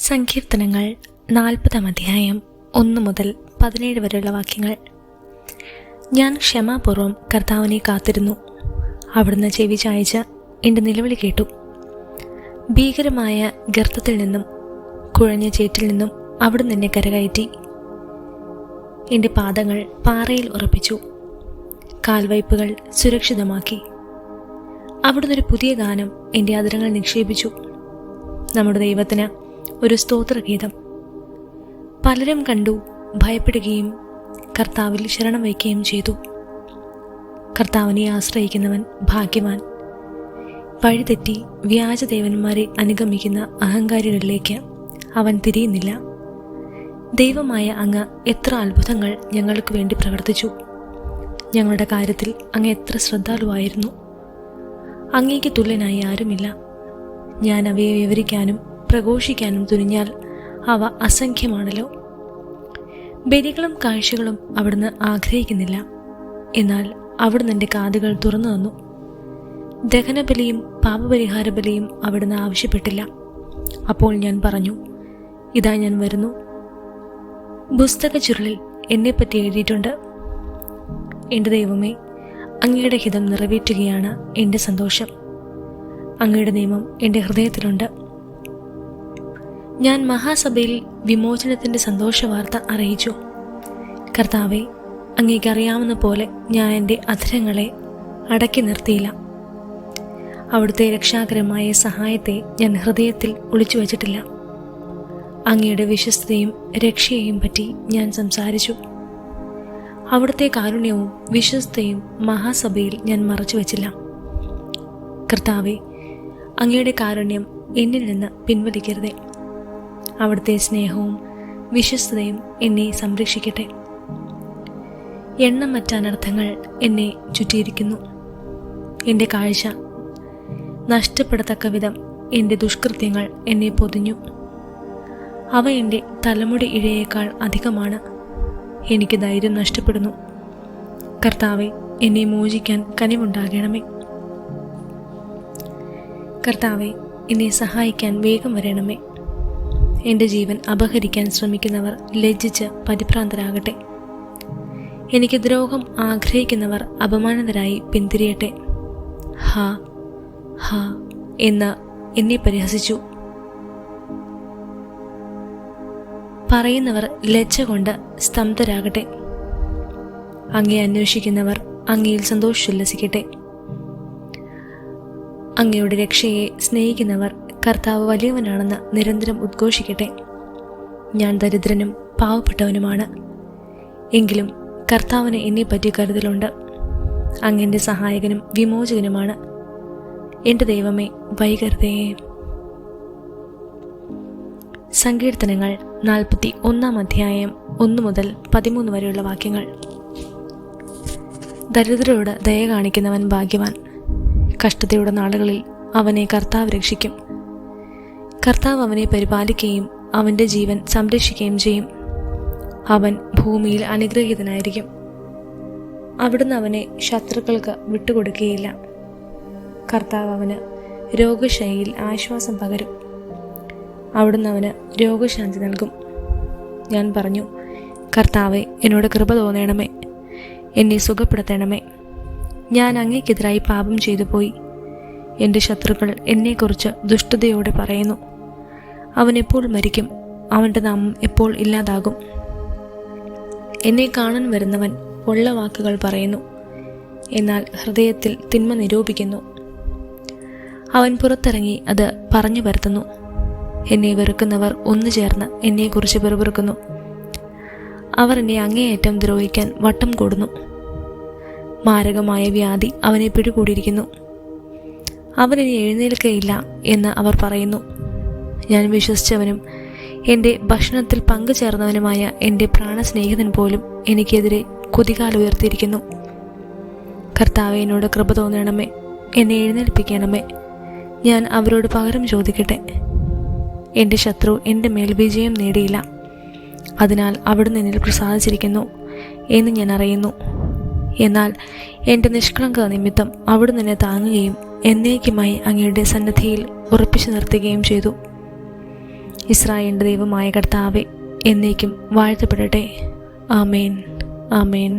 സങ്കീർത്തനങ്ങൾ 40 അധ്യായം 1 മുതൽ 17 വരെയുള്ള വാക്യങ്ങൾ. ഞാൻ ക്ഷമാപൂർവം കർത്താവിനെ കാത്തിരുന്നു. അവിടുന്ന് ചെവി ചായച്ച് എൻ്റെ നിലവിളി കേട്ടു. ഭീകരമായ ഗർത്തത്തിൽ നിന്നും കുഴഞ്ഞ ചേറ്റിൽ നിന്നും അവിടുന്ന് എന്നെ കരകയറ്റി. എൻ്റെ പാദങ്ങൾ പാറയിൽ ഉറപ്പിച്ചു, കാൽവയ്പ്പുകൾ സുരക്ഷിതമാക്കി. അവിടുന്ന് ഒരു പുതിയ ഗാനം എൻ്റെ അധരങ്ങൾ നിക്ഷേപിച്ചു, നമ്മുടെ ദൈവത്തിന് ഒരു സ്തോത്രഗീതം. പലരും കണ്ടു, ഭയപ്പെടുകയും കർത്താവിൽ ശരണം വയ്ക്കുകയും ചെയ്തു. കർത്താവിനെ ആശ്രയിക്കുന്നവൻ ഭാഗ്യവാൻ. വഴിതെറ്റി വ്യാജദേവന്മാരെ അനുഗമിക്കുന്ന അഹങ്കാരികളിലേക്ക് അവൻ തിരിയുന്നില്ല. ദൈവമായ അങ്ങ് എത്ര അത്ഭുതങ്ങൾ ഞങ്ങൾക്ക് വേണ്ടി പ്രവർത്തിച്ചു. ഞങ്ങളുടെ കാര്യത്തിൽ അങ്ങ് എത്ര ശ്രദ്ധാലുവായിരുന്നു. അങ്ങേക്ക് തുല്യനായി ആരുമില്ല. ഞാൻ അവയെ വിവരിക്കാനും പ്രഘോഷിക്കാനും തുനിഞ്ഞാൽ അവ അസംഖ്യമാണല്ലോ. ബലികളും കാഴ്ചകളും അവിടുന്ന് ആഗ്രഹിക്കുന്നില്ല, എന്നാൽ അവിടുന്ന് എൻ്റെ കാതുകൾ തുറന്നു തന്നു. ദഹനബലിയും പാപപരിഹാര ബലിയും അവിടുന്ന് ആവശ്യപ്പെട്ടില്ല. അപ്പോൾ ഞാൻ പറഞ്ഞു, ഇതാ ഞാൻ വരുന്നു. പുസ്തക ചുരുളിൽ എന്നെപ്പറ്റി എഴുതിയിട്ടുണ്ട്. എൻ്റെ ദൈവമേ, അങ്ങയുടെ ഹിതം നിറവേറ്റുകയാണ് എൻ്റെ സന്തോഷം. അങ്ങയുടെ നിയമം എൻ്റെ ഹൃദയത്തിലുണ്ട്. ഞാൻ മഹാസഭയിൽ വിമോചനത്തിൻ്റെ സന്തോഷവാർത്ത അറിയിച്ചു. കർത്താവെ, അങ്ങേക്കറിയാവുന്ന പോലെ ഞാൻ എൻ്റെ അധരങ്ങളെ അടക്കി നിർത്തിയില്ല. അവിടുത്തെ രക്ഷാകരമായ സഹായത്തെ ഞാൻ ഹൃദയത്തിൽ ഒളിച്ചു വച്ചിട്ടില്ല. അങ്ങയുടെ വിശ്വസ്തയും രക്ഷയെയും പറ്റി ഞാൻ സംസാരിച്ചു. അവിടുത്തെ കാരുണ്യവും വിശ്വസ്തയും മഹാസഭയിൽ ഞാൻ മറച്ചു വച്ചില്ല. കർത്താവെ, അങ്ങയുടെ കാരുണ്യം എന്നിൽ നിന്ന് പിൻവലിക്കരുതേ. അവിടുത്തെ സ്നേഹവും വിശ്വസ്തതയും എന്നെ സംരക്ഷിക്കട്ടെ. എണ്ണമറ്റ അനർത്ഥങ്ങൾ എന്നെ ചുറ്റിയിരിക്കുന്നു. എൻ്റെ കാഴ്ച നഷ്ടപ്പെടത്തക്ക വിധം എൻ്റെ ദുഷ്കൃത്യങ്ങൾ എന്നെ പൊതിഞ്ഞു. അവ എൻ്റെ തലമുടി ഇഴയേക്കാൾ അധികമാണ്. എനിക്ക് ധൈര്യം നഷ്ടപ്പെടുന്നു. കർത്താവെ, എന്നെ മോചിക്കാൻ കനിവുണ്ടാകണമേ. കർത്താവെ, എന്നെ സഹായിക്കാൻ വേഗം വരണമേ. എൻ്റെ ജീവൻ അപഹരിക്കാൻ ശ്രമിക്കുന്നവർ ലജ്ജിച്ച് പരിഭ്രാന്തരാകട്ടെ. എനിക്ക് ദ്രോഹം ആഗ്രഹിക്കുന്നവർ അപമാനിതരായി പിന്തിരിയട്ടെ. ഹാ ഹാ എന്ന് എന്നെ പരിഹസിച്ചു പറയുന്നവർ ലജ്ജ കൊണ്ട് സ്തംഭരാകട്ടെ. അങ്ങയെ അന്വേഷിക്കുന്നവർ അങ്ങയിൽ സന്തോഷിച്ചുല്ലസിക്കട്ടെ. അങ്ങയുടെ രക്ഷയെ സ്നേഹിക്കുന്നവർ കർത്താവ് വലിയവനാണെന്ന് നിരന്തരം ഉദ്ഘോഷിക്കട്ടെ. ഞാൻ ദരിദ്രനും പാവപ്പെട്ടവനുമാണ്, എങ്കിലും കർത്താവിന് എന്നെപ്പറ്റി കരുതലുണ്ട്. അങ്ങെൻ്റെ സഹായകനും വിമോചകനുമാണ്. എൻ്റെ ദൈവമേ, വൈകരുതേ. സങ്കീർത്തനങ്ങൾ 41 അധ്യായം 1 മുതൽ 13 വരെയുള്ള വാക്യങ്ങൾ. ദരിദ്രരോട് ദയ കാണിക്കുന്നവൻ ഭാഗ്യവാൻ. കഷ്ടതയുടെ നാളുകളിൽ അവനെ കർത്താവ് രക്ഷിക്കും. കർത്താവ് അവനെ പരിപാലിക്കുകയും അവൻ്റെ ജീവൻ സംരക്ഷിക്കുകയും ചെയ്യും. അവൻ ഭൂമിയിൽ അനുഗ്രഹീതനായിരിക്കും. അവിടുന്ന് അവനെ ശത്രുക്കൾക്ക് വിട്ടുകൊടുക്കുകയില്ല. കർത്താവ് അവന് രോഗശൈലിയിൽ ആശ്വാസം പകരും. അവിടുന്ന് അവന് രോഗശാന്തി നൽകും. ഞാൻ പറഞ്ഞു, കർത്താവെ, എന്നോട് കൃപ തോന്നണമേ, എന്നെ സുഖപ്പെടുത്തണമേ. ഞാൻ അങ്ങേക്കെതിരായി പാപം ചെയ്തു പോയി. എൻ്റെ ശത്രുക്കൾ എന്നെക്കുറിച്ച് ദുഷ്ടതയോടെ പറയുന്നു. അവൻ എപ്പോൾ മരിക്കും? അവൻ്റെ നാമം എപ്പോൾ ഇല്ലാതാകും? എന്നെ കാണാൻ വരുന്നവൻ ഉള്ള വാക്കുകൾ പറയുന്നു, എന്നാൽ ഹൃദയത്തിൽ തിന്മ നിരൂപിക്കുന്നു. അവൻ പുറത്തിറങ്ങി അത് പറഞ്ഞു വരുത്തുന്നു. എന്നെ വെറുക്കുന്നവർ ഒന്നു ചേർന്ന് എന്നെക്കുറിച്ച് പിറുപിറുക്കുന്നു. അവർ എന്നെ അങ്ങേയറ്റം ദ്രോഹിക്കാൻ വട്ടം കൂടുന്നു. മാരകമായ വ്യാധി അവനെ പിടികൂടിയിരിക്കുന്നു. അവനിനി എഴുന്നേൽക്കയില്ല എന്ന് അവർ പറയുന്നു. ഞാൻ വിശ്വസിച്ചവനും എൻ്റെ ഭക്ഷണത്തിൽ പങ്കുചേർന്നവനുമായ എൻ്റെ പ്രാണസ്നേഹിതൻ പോലും എനിക്കെതിരെ കുതികാലുയർത്തിയിരിക്കുന്നു. കർത്താവെ, എന്നോട് കൃപ തോന്നണമേ, എന്നെ എഴുന്നേൽപ്പിക്കണമേ. ഞാൻ അവരോട് പകരം ചോദിക്കട്ടെ. എൻ്റെ ശത്രു എൻ്റെ മേൽ വിജയം നേടിയില്ല. അതിനാൽ അവിടുന്ന് എന്നിൽ പ്രസാദിച്ചിരിക്കുന്നു എന്ന് ഞാൻ അറിയുന്നു. എന്നാൽ എൻ്റെ നിഷ്കളങ്കത നിമിത്തം അവിടുന്ന് എന്നെ താങ്ങുകയും എന്നേക്കുമായി അങ്ങയുടെ സന്നിധിയിൽ ഉറപ്പിച്ചു നിർത്തുകയും ചെയ്തു. ഇസ്രായേലിൻ്റെ ദൈവമായ കർത്താവേ എന്നേക്കും വാഴ്ത്തപ്പെടട്ടെ. ആമേൻ. ആമേൻ.